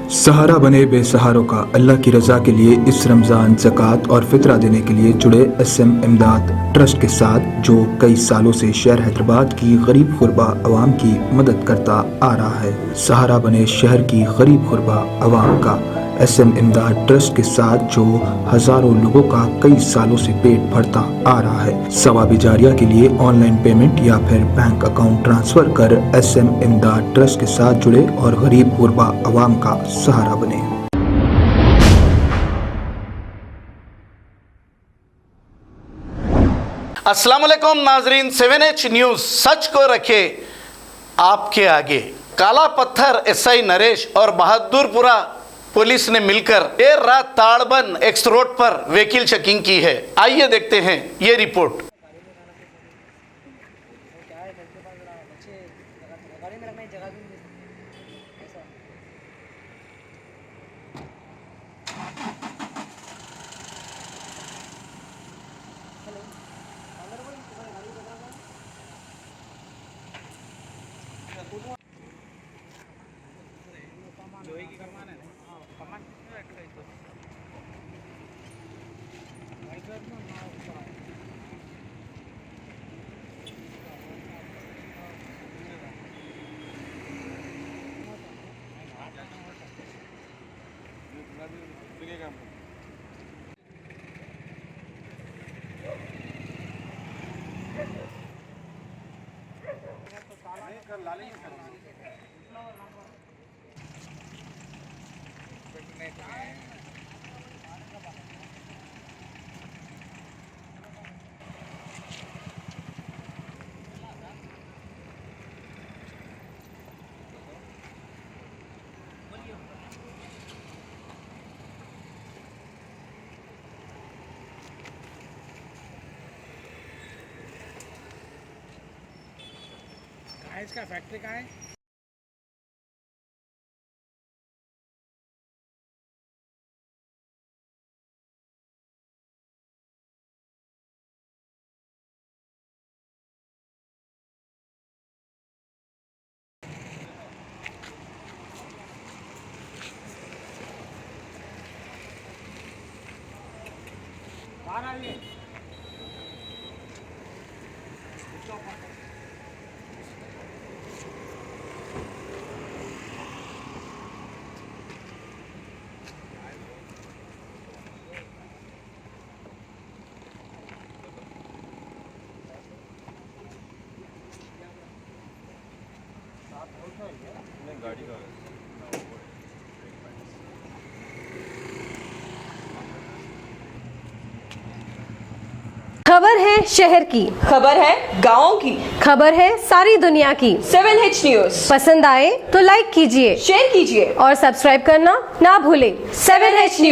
सहारा बने बेसहारों का। अल्लाह की रजा के लिए इस रमज़ान ज़कात और फितरा देने के लिए जुड़े SM इमदाद ट्रस्ट के साथ, जो कई सालों से शहर हैदराबाद की गरीब गुरबा अवाम की मदद करता आ रहा है। सहारा बने शहर की गरीब गुरबा अवाम का SM इमदाद ट्रस्ट के साथ, जो हजारों लोगों का कई सालों से पेट भरता आ रहा है। सवाब जारिया के लिए ऑनलाइन पेमेंट या फिर बैंक अकाउंट ट्रांसफर कर SM इमदाद ट्रस्ट के साथ जुड़े और गरीब गुरबा अवाम का सहारा बने। अस्सलाम वालेकुम नाजरीन, 7H न्यूज़ सच को रखे आपके आगे। काला पत्थर SI नरेश और बहादुरपुरा पुलिस ने मिलकर देर रात ताड़बंद एक्स रोड पर व्हीकल चेकिंग की है। आइए देखते हैं ये रिपोर्ट। इसका फैक्ट्री कहाँ है? खबर है शहर की, खबर है गाँव की, खबर है सारी दुनिया की। 7H न्यूज़ पसंद आए तो लाइक कीजिए, शेयर कीजिए और सब्सक्राइब करना ना भूलें। 7H news.